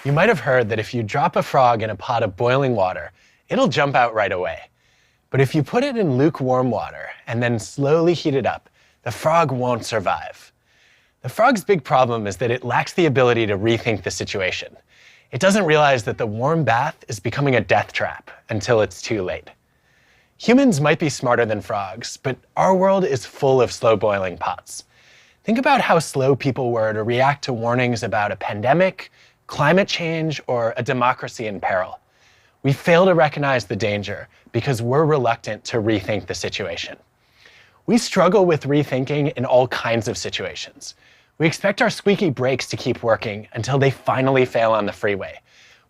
You might have heard that if you drop a frog in a pot of boiling water, it'll jump out right away. But if you put it in lukewarm water and then slowly heat it up, the frog won't survive. The frog's big problem is that it lacks the ability to rethink the situation. It doesn't realize that the warm bath is becoming a death trap until it's too late. Humans might be smarter than frogs, but our world is full of slow boiling pots. Think about how slow people were to react to warnings about a pandemic, climate change, or a democracy in peril. We fail to recognize the danger because we're reluctant to rethink the situation. We struggle with rethinking in all kinds of situations. We expect our squeaky brakes to keep working until they finally fail on the freeway.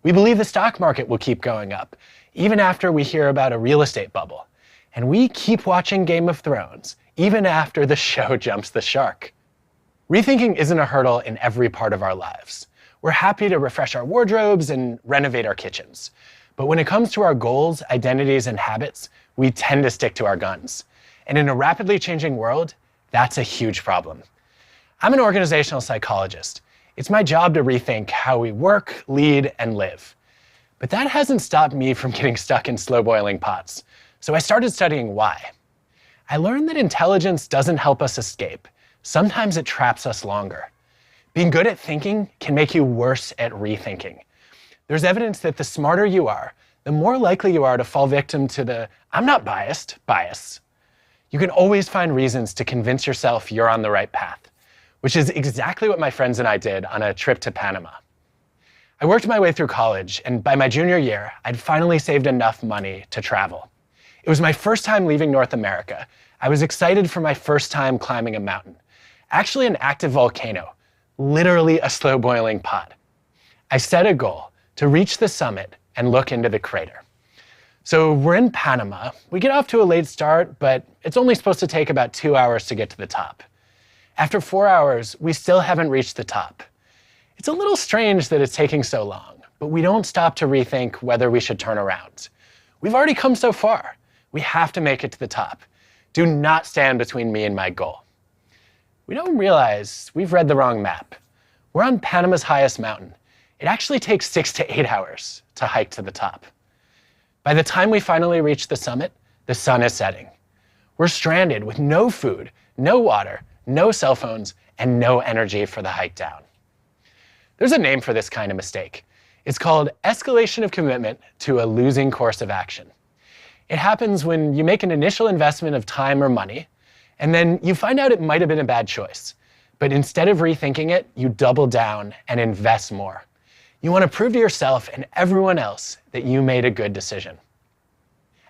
We believe the stock market will keep going up, even after we hear about a real estate bubble. And we keep watching Game of Thrones, even after the show jumps the shark. Rethinking isn't a hurdle in every part of our lives. We're happy to refresh our wardrobes and renovate our kitchens. But when it comes to our goals, identities, and habits, we tend to stick to our guns. And in a rapidly changing world, that's a huge problem. I'm an organizational psychologist. It's my job to rethink how we work, lead, and live. But that hasn't stopped me from getting stuck in slow boiling pots. So I started studying why. I learned that intelligence doesn't help us escape. Sometimes it traps us longer. Being good at thinking can make you worse at rethinking. There's evidence that the smarter you are, the more likely you are to fall victim to the "I'm not biased" bias. You can always find reasons to convince yourself you're on the right path, which is exactly what my friends and I did on a trip to Panama. I worked my way through college, and by my junior year, I'd finally saved enough money to travel. It was my first time leaving North America. I was excited for my first time climbing a mountain. Actually an active volcano, literally a slow boiling pot. I set a goal to reach the summit and look into the crater. So we're in Panama. We get off to a late start, but it's only supposed to take about 2 hours to get to the top. After 4 hours, we still haven't reached the top. It's a little strange that it's taking so long, but we don't stop to rethink whether we should turn around. We've already come so far. We have to make it to the top. Do not stand between me and my goal. We don't realize we've read the wrong map. We're on Panama's highest mountain. It actually takes 6 to 8 hours to hike to the top. By the time we finally reach the summit, the sun is setting. We're stranded with no food, no water, no cell phones, and no energy for the hike down. There's a name for this kind of mistake. It's called escalation of commitment to a losing course of action. It happens when you make an initial investment of time or money, and then you find out it might have been a bad choice. But instead of rethinking it, you double down and invest more. You want to prove to yourself and everyone else that you made a good decision.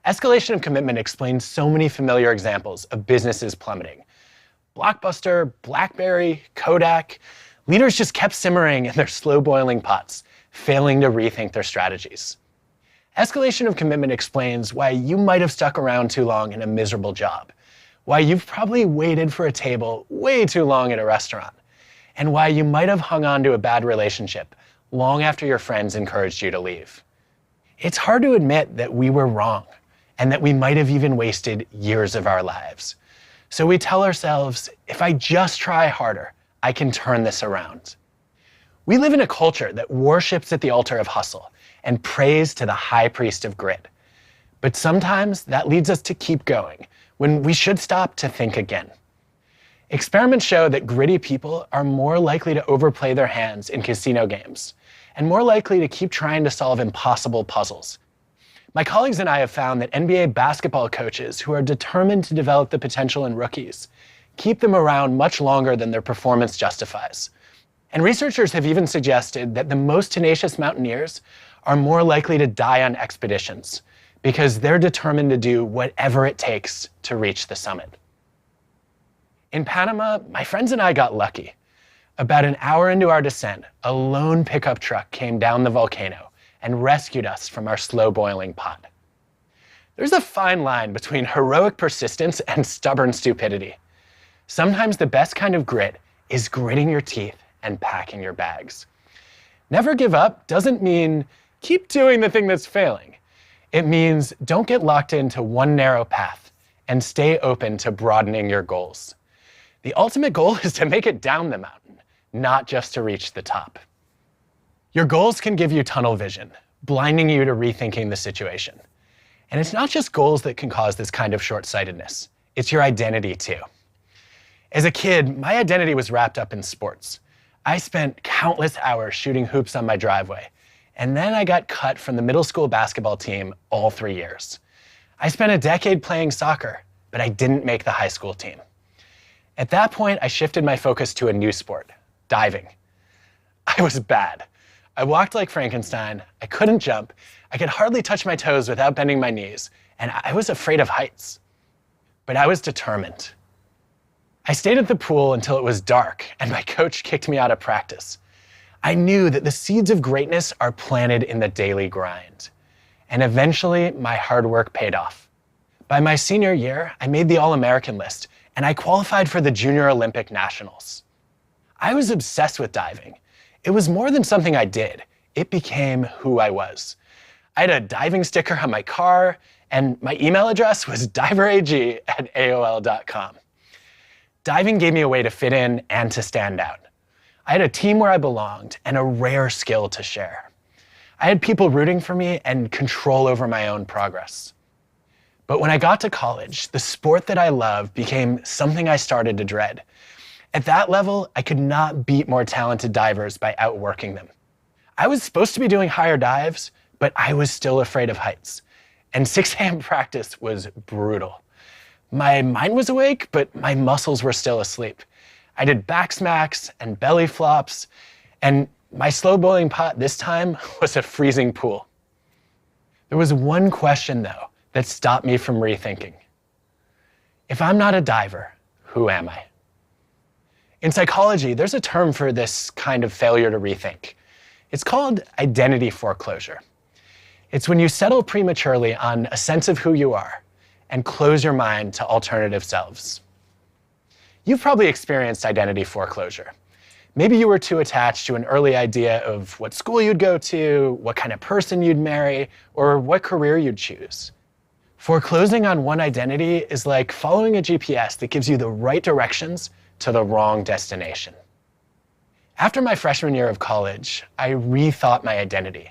Escalation of commitment explains so many familiar examples of businesses plummeting. Blockbuster, BlackBerry, Kodak, leaders just kept simmering in their slow boiling pots, failing to rethink their strategies. Escalation of commitment explains why you might have stuck around too long in a miserable job, why you've probably waited for a table way too long at a restaurant, and why you might have hung on to a bad relationship long after your friends encouraged you to leave. It's hard to admit that we were wrong and that we might have even wasted years of our lives. So we tell ourselves, if I just try harder, I can turn this around. We live in a culture that worships at the altar of hustle and prays to the high priest of grit. But sometimes that leads us to keep going when we should stop to think again. Experiments show that gritty people are more likely to overplay their hands in casino games and more likely to keep trying to solve impossible puzzles. My colleagues and I have found that NBA basketball coaches who are determined to develop the potential in rookies keep them around much longer than their performance justifies. And researchers have even suggested that the most tenacious mountaineers are more likely to die on expeditions because they're determined to do whatever it takes to reach the summit. In Panama, my friends and I got lucky. About an hour into our descent, a lone pickup truck came down the volcano and rescued us from our slow boiling pot. There's a fine line between heroic persistence and stubborn stupidity. Sometimes the best kind of grit is gritting your teeth and packing your bags. Never give up doesn't mean keep doing the thing that's failing. It means don't get locked into one narrow path and stay open to broadening your goals. The ultimate goal is to make it down the mountain, not just to reach the top. Your goals can give you tunnel vision, blinding you to rethinking the situation. And it's not just goals that can cause this kind of short-sightedness. It's your identity too. As a kid, my identity was wrapped up in sports. I spent countless hours shooting hoops on my driveway, and then I got cut from the middle school basketball team all 3 years. I spent a decade playing soccer, but I didn't make the high school team. At that point, I shifted my focus to a new sport, diving. I was bad. I walked like Frankenstein, I couldn't jump, I could hardly touch my toes without bending my knees, and I was afraid of heights. But I was determined. I stayed at the pool until it was dark, and my coach kicked me out of practice. I knew that the seeds of greatness are planted in the daily grind. And eventually, my hard work paid off. By my senior year, I made the All-American list, and I qualified for the Junior Olympic Nationals. I was obsessed with diving. It was more than something I did. It became who I was. I had a diving sticker on my car, and my email address was diverag@aol.com. Diving gave me a way to fit in and to stand out. I had a team where I belonged and a rare skill to share. I had people rooting for me and control over my own progress. But when I got to college, the sport that I loved became something I started to dread. At that level, I could not beat more talented divers by outworking them. I was supposed to be doing higher dives, but I was still afraid of heights. And 6 a.m. practice was brutal. My mind was awake, but my muscles were still asleep. I did back smacks and belly flops, and my slow boiling pot this time was a freezing pool. There was one question, though, that stopped me from rethinking. If I'm not a diver, who am I? In psychology, there's a term for this kind of failure to rethink. It's called identity foreclosure. It's when you settle prematurely on a sense of who you are and close your mind to alternative selves. You've probably experienced identity foreclosure. Maybe you were too attached to an early idea of what school you'd go to, what kind of person you'd marry, or what career you'd choose. Foreclosing on one identity is like following a GPS that gives you the right directions to the wrong destination. After my freshman year of college, I rethought my identity.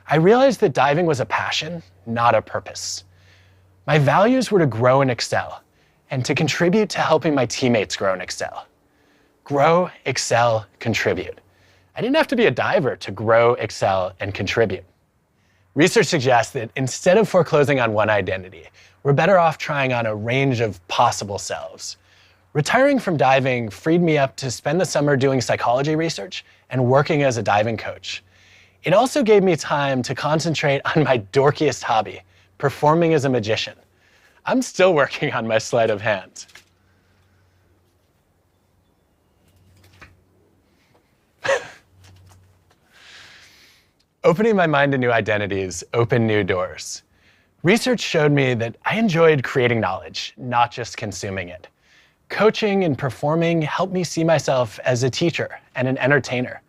I realized that diving was a passion, not a purpose. My values were to grow and excel, and to contribute to helping my teammates grow and excel. Grow, excel, contribute. I didn't have to be a diver to grow, excel, and contribute. Research suggests that instead of foreclosing on one identity, we're better off trying on a range of possible selves. Retiring from diving freed me up to spend the summer doing psychology research and working as a diving coach. It also gave me time to concentrate on my dorkiest hobby, performing as a magician. I'm still working on my sleight of hand. Opening my mind to new identities opened new doors. Research showed me that I enjoyed creating knowledge, not just consuming it. Coaching and performing helped me see myself as a teacher and an entertainer.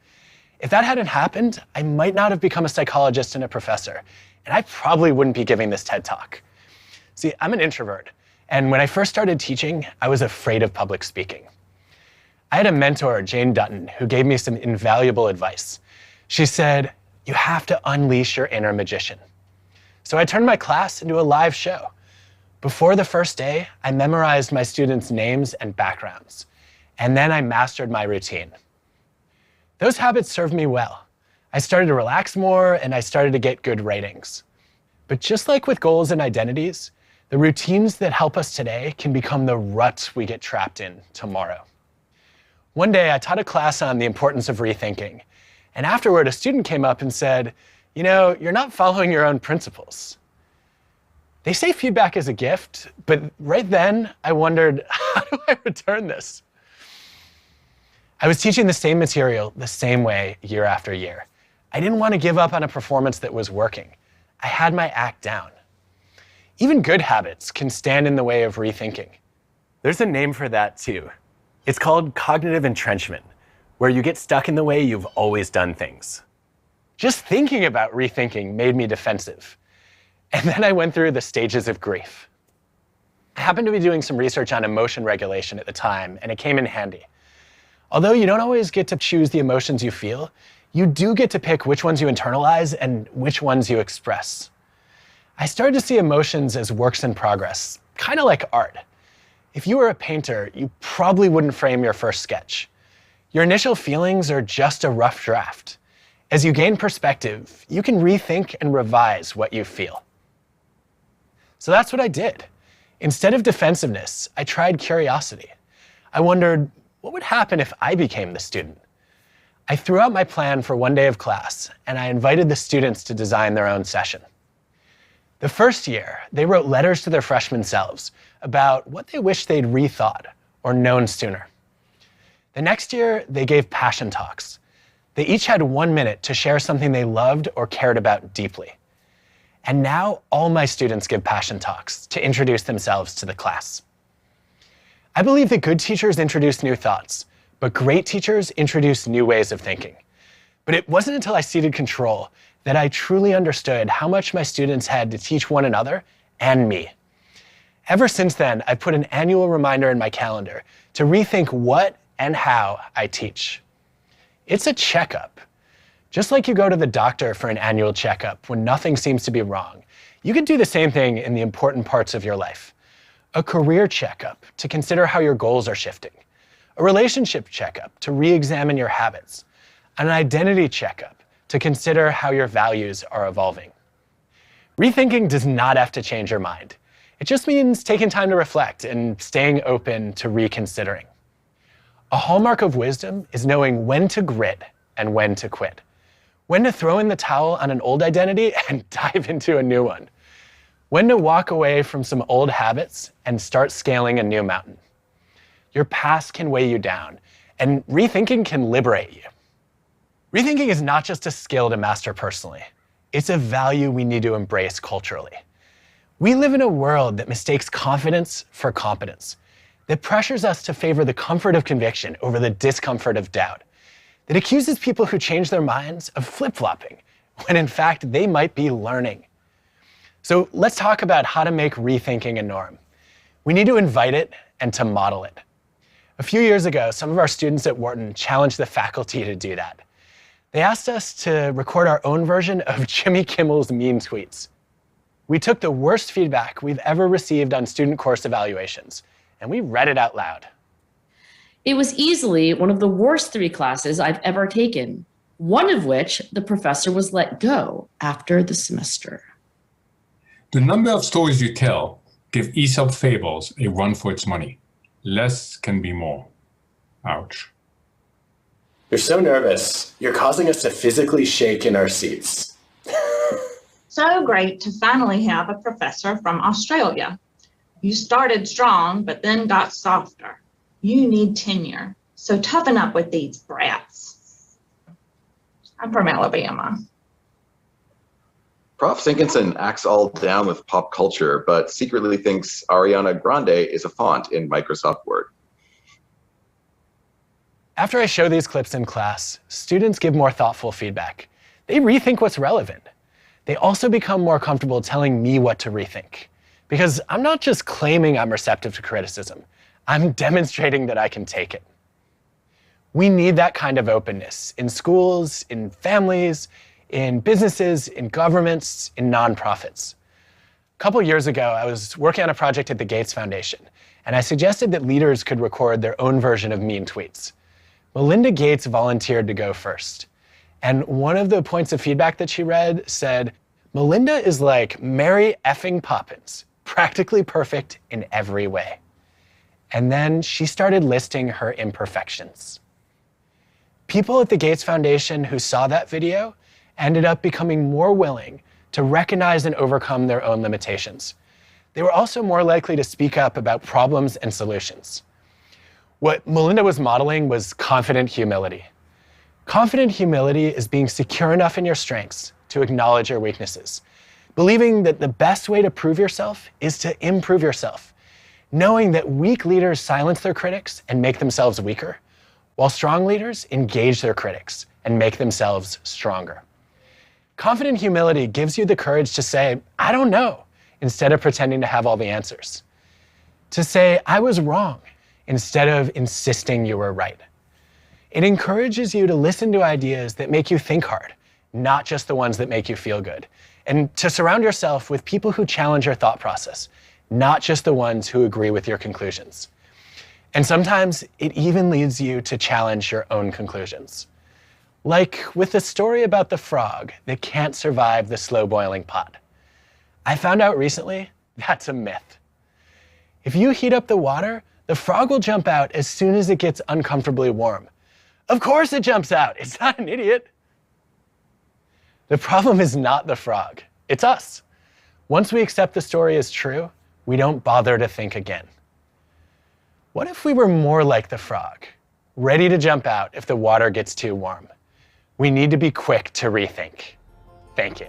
If that hadn't happened, I might not have become a psychologist and a professor, and I probably wouldn't be giving this TED Talk. See, I'm an introvert, and when I first started teaching, I was afraid of public speaking. I had a mentor, Jane Dutton, who gave me some invaluable advice. She said, "You have to unleash your inner magician." So I turned my class into a live show. Before the first day, I memorized my students' names and backgrounds, and then I mastered my routine. Those habits served me well. I started to relax more, and I started to get good ratings. But just like with goals and identities, the routines that help us today can become the ruts we get trapped in tomorrow. One day, I taught a class on the importance of rethinking, and afterward, a student came up and said, "You know, you're not following your own principles." They say feedback is a gift, but right then, I wondered, how do I return this? I was teaching the same material the same way year after year. I didn't want to give up on a performance that was working. I had my act down. Even good habits can stand in the way of rethinking. There's a name for that too. It's called cognitive entrenchment, where you get stuck in the way you've always done things. Just thinking about rethinking made me defensive. And then I went through the stages of grief. I happened to be doing some research on emotion regulation at the time, and it came in handy. Although you don't always get to choose the emotions you feel, You do get to pick which ones you internalize and which ones you express. I started to see emotions as works in progress, kind of like art. If you were a painter, you probably wouldn't frame your first sketch. Your initial feelings are just a rough draft. As you gain perspective, you can rethink and revise what you feel. So that's what I did. Instead of defensiveness, I tried curiosity. I wondered, what would happen if I became the student? I threw out my plan for one day of class, and I invited the students to design their own session. The first year, they wrote letters to their freshman selves about what they wished they'd rethought or known sooner. The next year, they gave passion talks. They each had 1 minute to share something they loved or cared about deeply. And now all my students give passion talks to introduce themselves to the class. I believe that good teachers introduce new thoughts, but great teachers introduce new ways of thinking. But it wasn't until I ceded control that I truly understood how much my students had to teach one another and me. Ever since then, I've put an annual reminder in my calendar to rethink what and how I teach. It's a checkup. Just like you go to the doctor for an annual checkup when nothing seems to be wrong, you can do the same thing in the important parts of your life. A career checkup to consider how your goals are shifting. A relationship checkup to re-examine your habits. An identity checkup to consider how your values are evolving. Rethinking does not have to change your mind. It just means taking time to reflect and staying open to reconsidering. A hallmark of wisdom is knowing when to grit and when to quit. When to throw in the towel on an old identity and dive into a new one. When to walk away from some old habits and start scaling a new mountain. Your past can weigh you down, and rethinking can liberate you. Rethinking is not just a skill to master personally. It's a value we need to embrace culturally. We live in a world that mistakes confidence for competence, that pressures us to favor the comfort of conviction over the discomfort of doubt, that accuses people who change their minds of flip-flopping, when in fact they might be learning. So let's talk about how to make rethinking a norm. We need to invite it and to model it. A few years ago, some of our students at Wharton challenged the faculty to do that. They asked us to record our own version of Jimmy Kimmel's mean tweets. We took the worst feedback we've ever received on student course evaluations, and we read it out loud. It was easily one of the worst 3 classes I've ever taken, one of which the professor was let go after the semester. The number of stories you tell give Aesop fables a run for its money. Less can be more. Ouch. You're so nervous. You're causing us to physically shake in our seats. So great to finally have a professor from Australia. You started strong, but then got softer. You need tenure, so toughen up with these brats. I'm from Alabama. Prof. Sinkinson acts all down with pop culture, but secretly thinks Ariana Grande is a font in Microsoft Word. After I show these clips in class, students give more thoughtful feedback. They rethink what's relevant. They also become more comfortable telling me what to rethink. Because I'm not just claiming I'm receptive to criticism, I'm demonstrating that I can take it. We need that kind of openness in schools, in families, in businesses, in governments, in nonprofits. A couple years ago, I was working on a project at the Gates Foundation, and I suggested that leaders could record their own version of mean tweets. Melinda Gates volunteered to go first. And one of the points of feedback that she read said, Melinda is like Mary effing Poppins, practically perfect in every way. And then she started listing her imperfections. People at the Gates Foundation who saw that video ended up becoming more willing to recognize and overcome their own limitations. They were also more likely to speak up about problems and solutions. What Melinda was modeling was confident humility. Confident humility is being secure enough in your strengths to acknowledge your weaknesses, believing that the best way to prove yourself is to improve yourself, knowing that weak leaders silence their critics and make themselves weaker, while strong leaders engage their critics and make themselves stronger. Confident humility gives you the courage to say, I don't know, instead of pretending to have all the answers. To say, I was wrong, instead of insisting you were right. It encourages you to listen to ideas that make you think hard, not just the ones that make you feel good, and to surround yourself with people who challenge your thought process, not just the ones who agree with your conclusions. And sometimes it even leads you to challenge your own conclusions. Like with the story about the frog that can't survive the slow boiling pot. I found out recently that's a myth. If you heat up the water, the frog will jump out as soon as it gets uncomfortably warm. Of course it jumps out, it's not an idiot. The problem is not the frog, it's us. Once we accept the story as true, we don't bother to think again. What if we were more like the frog, ready to jump out if the water gets too warm? We need to be quick to rethink. Thank you.